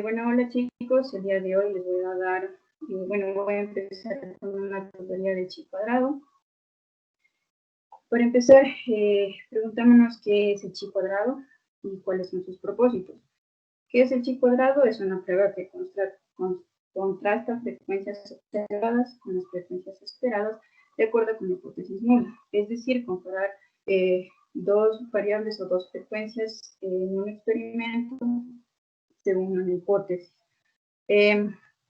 Bueno, hola chicos, el día de hoy les voy a dar, voy a empezar con una teoría de chi cuadrado. Para empezar, preguntémonos qué es el chi cuadrado y cuáles son sus propósitos. ¿Qué es el chi cuadrado? Es una prueba que contrasta frecuencias observadas con las frecuencias esperadas de acuerdo con la hipótesis nula. Es decir, comparar dos variables o dos frecuencias en un experimento según una hipótesis.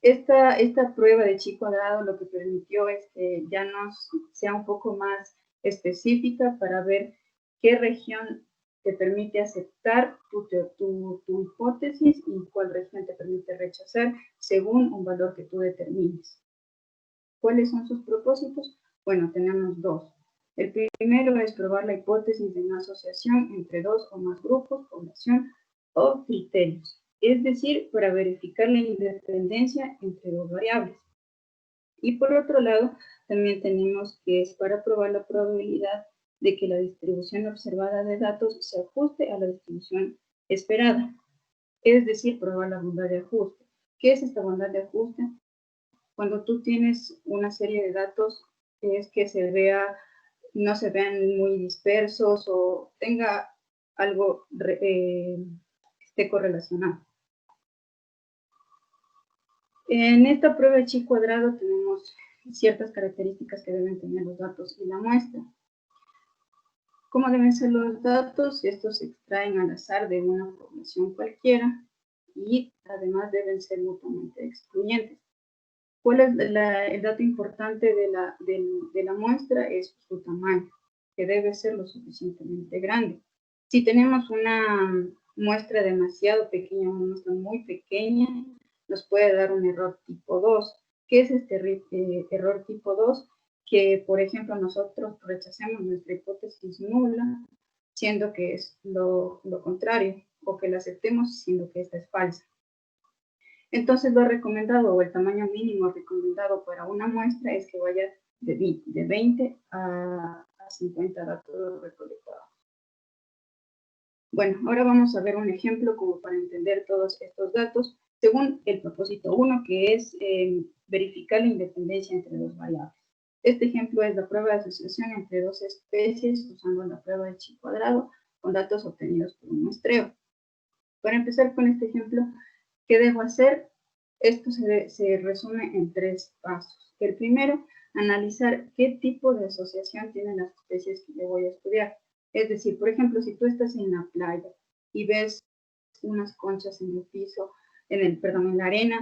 Esta prueba de chi cuadrado lo que permitió es que ya nos sea un poco más específica para ver qué región te permite aceptar tu hipótesis y cuál región te permite rechazar según un valor que tú determines. ¿Cuáles son sus propósitos? Bueno, tenemos dos. El primero es probar la hipótesis de una asociación entre dos o más grupos, población o criterios. Es decir, para verificar la independencia entre dos variables. Y por otro lado, también tenemos que es para probar la probabilidad de que la distribución observada de datos se ajuste a la distribución esperada. Es decir, probar la bondad de ajuste. ¿Qué es esta bondad de ajuste? Cuando tú tienes una serie de datos, es que no se vean muy dispersos o tenga algo esté correlacionado. En esta prueba de chi cuadrado tenemos ciertas características que deben tener los datos y la muestra. ¿Cómo deben ser los datos? Estos se extraen al azar de una población cualquiera y además deben ser mutuamente excluyentes. ¿Cuál es el dato importante de la muestra? Es su tamaño, que debe ser lo suficientemente grande. Si tenemos una muestra demasiado pequeña, una muestra muy pequeña, nos puede dar un error tipo 2. ¿Qué es este error tipo 2? Que, por ejemplo, nosotros rechacemos nuestra hipótesis nula, siendo que es lo contrario, o que la aceptemos siendo que esta es falsa. Entonces, lo recomendado o el tamaño mínimo recomendado para una muestra es que vaya de 20 a 50 datos recolectados. Bueno, ahora vamos a ver un ejemplo como para entender todos estos datos según el propósito 1, que es verificar la independencia entre dos variables. Este ejemplo es la prueba de asociación entre dos especies usando la prueba de chi cuadrado con datos obtenidos por un muestreo. Para empezar con este ejemplo, ¿qué debo hacer? Esto se resume en 3 pasos. El primero, analizar qué tipo de asociación tienen las especies que yo voy a estudiar. Es decir, por ejemplo, si tú estás en la playa y ves unas conchas en el piso, en la arena,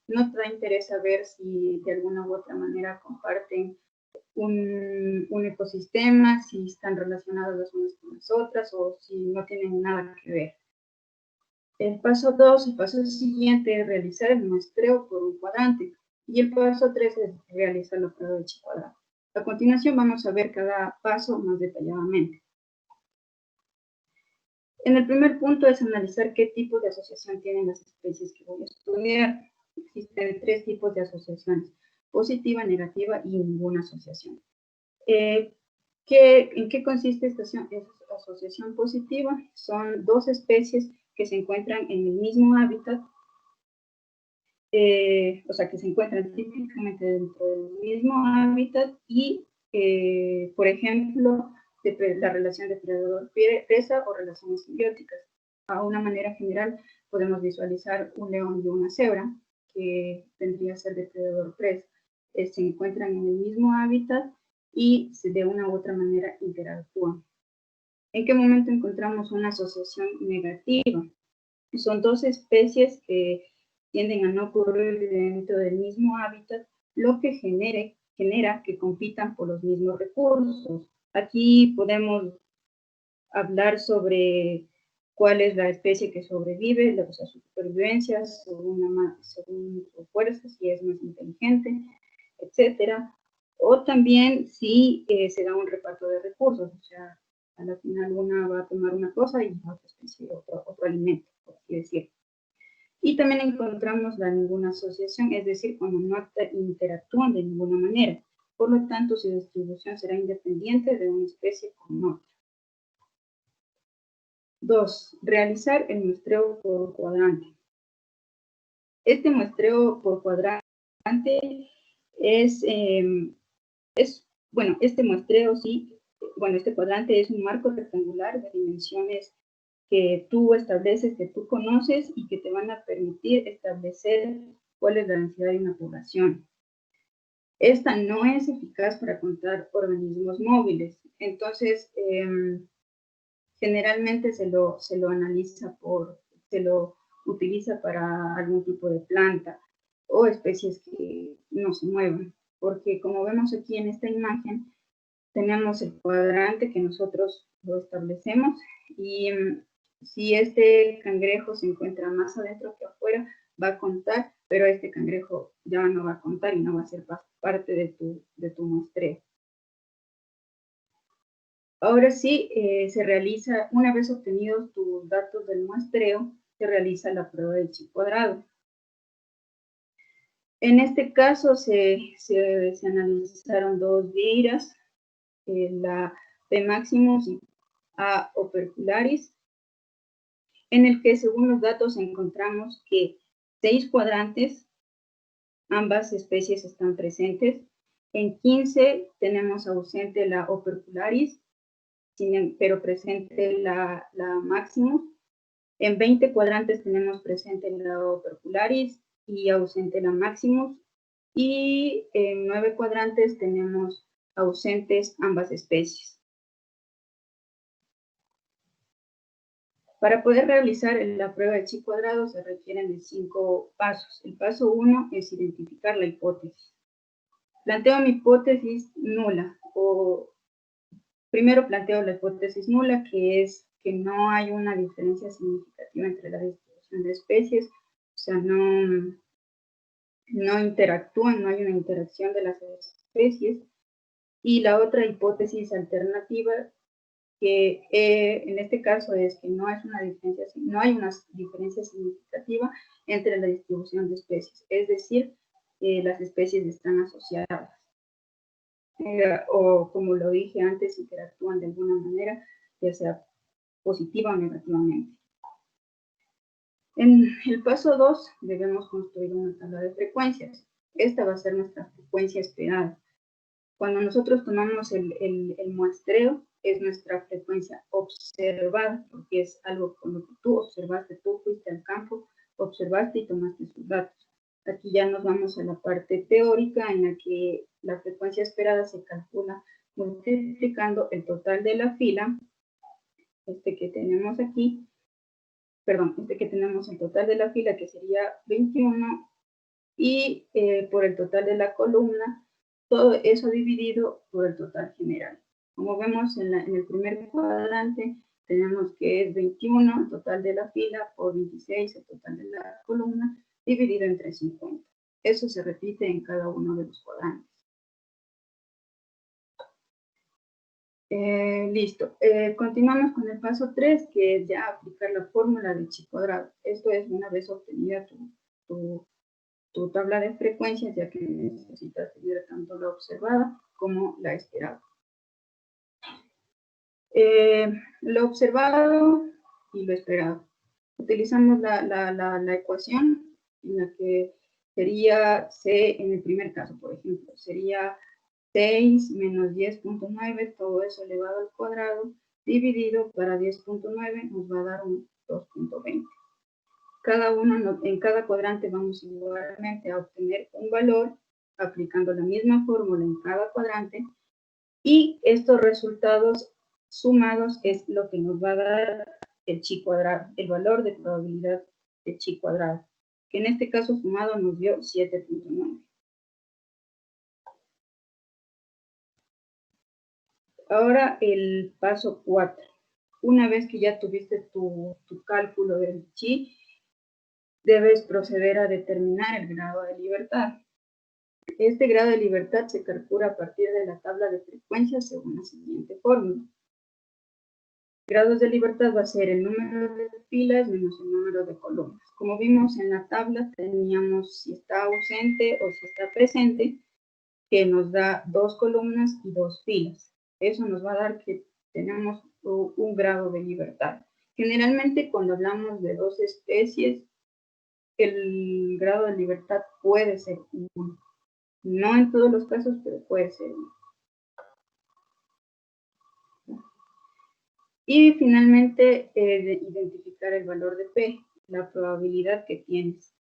no te da interés saber si de alguna u otra manera comparten un ecosistema, si están relacionadas las unas con las otras o si no tienen nada que ver. El paso 2, el paso siguiente es realizar el muestreo por un cuadrante. Y el paso 3 es realizar la prueba de chi cuadrado. A continuación vamos a ver cada paso más detalladamente. En el primer punto es analizar qué tipo de asociación tienen las especies que voy a estudiar. Existen 3 tipos de asociaciones: positiva, negativa y ninguna asociación. ¿En qué consiste esta asociación positiva? Son 2 especies que se encuentran en el mismo hábitat, o sea, que se encuentran típicamente dentro del mismo hábitat y, por ejemplo, la relación depredador-presa o relaciones simbióticas. A una manera general, podemos visualizar un león y una cebra, que vendría a ser depredador-presa. Se encuentran en el mismo hábitat y de una u otra manera interactúan. ¿En qué momento encontramos una asociación negativa? Son 2 especies que tienden a no ocurrir dentro del mismo hábitat, lo que genera que compitan por los mismos recursos. Aquí podemos hablar sobre cuál es la especie que sobrevive, o sea, su supervivencia según su fuerza, si es más inteligente, etcétera. O también si se da un reparto de recursos, o sea, a la final una va a tomar una cosa y otra especie otro alimento, por así decirlo. Y también encontramos la ninguna asociación, es decir, cuando no interactúan de ninguna manera. Por lo tanto, su distribución será independiente de una especie con otra. 2. Realizar el muestreo por cuadrante. Este muestreo por cuadrante bueno, este muestreo sí, bueno, este cuadrante es un marco rectangular de dimensiones que tú estableces, que tú conoces y que te van a permitir establecer cuál es la densidad de una población. Esta no es eficaz para contar organismos móviles, entonces generalmente se lo analiza se lo utiliza para algún tipo de planta o especies que no se mueven, porque como vemos aquí en esta imagen, tenemos el cuadrante que nosotros lo establecemos y si este cangrejo se encuentra más adentro que afuera, va a contar, pero este cangrejo ya no va a contar y no va a ser parte de tu muestreo. Ahora sí, se realiza, una vez obtenidos tus datos del muestreo, se realiza la prueba de chi cuadrado. En este caso se analizaron dos vieiras, la P maximus y A opercularis, en el que según los datos encontramos que 6 cuadrantes, ambas especies están presentes. En 15 tenemos ausente la opercularis, pero presente la maximus. En 20 cuadrantes tenemos presente la opercularis y ausente la maximus. Y en 9 cuadrantes tenemos ausentes ambas especies. Para poder realizar la prueba de chi cuadrado se requieren de 5 pasos. El paso 1 es identificar la hipótesis. Planteo mi hipótesis nula, o primero planteo la hipótesis nula, que es que no hay una diferencia significativa entre la distribución de especies, o sea, no interactúan, no hay una interacción de las especies. Y la otra hipótesis alternativa, que en este caso es que no hay una diferencia significativa entre la distribución de especies, es decir, las especies están asociadas, o como lo dije antes, interactúan de alguna manera, ya sea positiva o negativamente. En el paso 2 debemos construir una tabla de frecuencias. Esta va a ser nuestra frecuencia esperada. Cuando nosotros tomamos el muestreo, es nuestra frecuencia observada, porque es algo con lo que tú observaste, tú fuiste al campo, observaste y tomaste sus datos. Aquí ya nos vamos a la parte teórica en la que la frecuencia esperada se calcula multiplicando el total de la fila, que tenemos aquí, que tenemos el total de la fila, que sería 21, y por el total de la columna, todo eso dividido por el total general. Como vemos en el primer cuadrante, tenemos que es 21 el total de la fila por 26 el total de la columna, dividido entre 50. Eso se repite en cada uno de los cuadrantes. Listo. Continuamos con el paso 3, que es ya aplicar la fórmula de chi cuadrado. Esto es una vez obtenida tu tabla de frecuencias, ya que necesitas tener tanto la observada como la esperada. Lo observado y lo esperado. Utilizamos la ecuación en la que sería C en el primer caso, por ejemplo, sería 6 menos 10.9, todo eso elevado al cuadrado, dividido para 10.9 nos va a dar un 2.20. En cada cuadrante vamos igualmente a obtener un valor aplicando la misma fórmula en cada cuadrante, y estos resultados sumados es lo que nos va a dar el chi cuadrado, el valor de probabilidad de chi cuadrado, que en este caso sumado nos dio 7.9. Ahora el paso 4. Una vez que ya tuviste tu cálculo del chi, debes proceder a determinar el grado de libertad. Este grado de libertad se calcula a partir de la tabla de frecuencias según la siguiente fórmula. Grados de libertad va a ser el número de filas menos el número de columnas. Como vimos en la tabla, teníamos si está ausente o si está presente, que nos da 2 columnas y 2 filas. Eso nos va a dar que tenemos un grado de libertad. Generalmente, cuando hablamos de dos especies, el grado de libertad puede ser 1. No en todos los casos, pero puede ser 1. Y finalmente, identificar el valor de P, la probabilidad que tienes,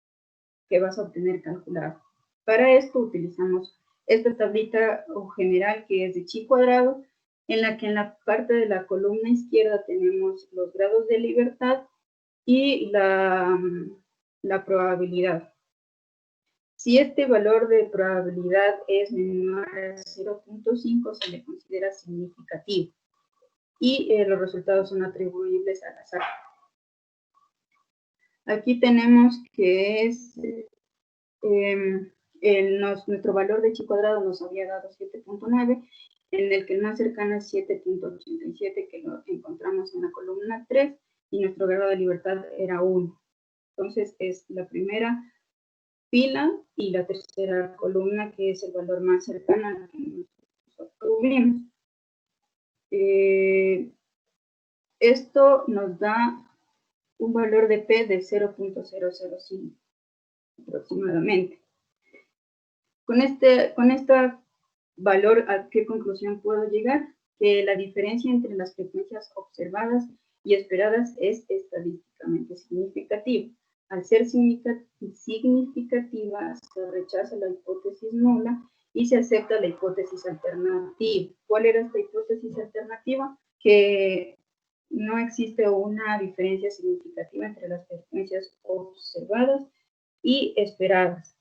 que vas a obtener calculado. Para esto utilizamos esta tablita general que es de chi cuadrado, en la que en la parte de la columna izquierda tenemos los grados de libertad y la probabilidad. Si este valor de probabilidad es menor a 0.5, se le considera significativo y los resultados son atribuibles al azar. Aquí tenemos que es nuestro valor de chi cuadrado nos había dado 7.9, en el que el más cercano es 7.87, que lo encontramos en la columna 3, y nuestro grado de libertad era 1. Entonces es la primera fila y la tercera columna, que es el valor más cercano al que nosotros obtuvimos. Esto nos da un valor de P de 0.005 aproximadamente. Con este valor, ¿a qué conclusión puedo llegar? Que la diferencia entre las frecuencias observadas y esperadas es estadísticamente significativa. Al ser significativa, se rechaza la hipótesis nula y se acepta la hipótesis alternativa. ¿Cuál era esta hipótesis alternativa? Que no existe una diferencia significativa entre las frecuencias observadas y esperadas.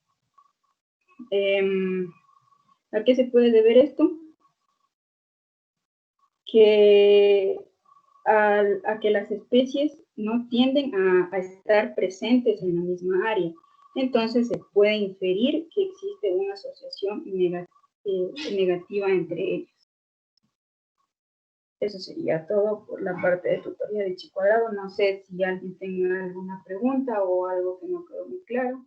¿A qué se puede deber esto? Que a que las especies no tienden a estar presentes en la misma área. Entonces se puede inferir que existe una asociación negativa entre ellas. Eso sería todo por la parte de tutoría de chi cuadrado. No sé si alguien tenga alguna pregunta o algo que no quedó muy claro.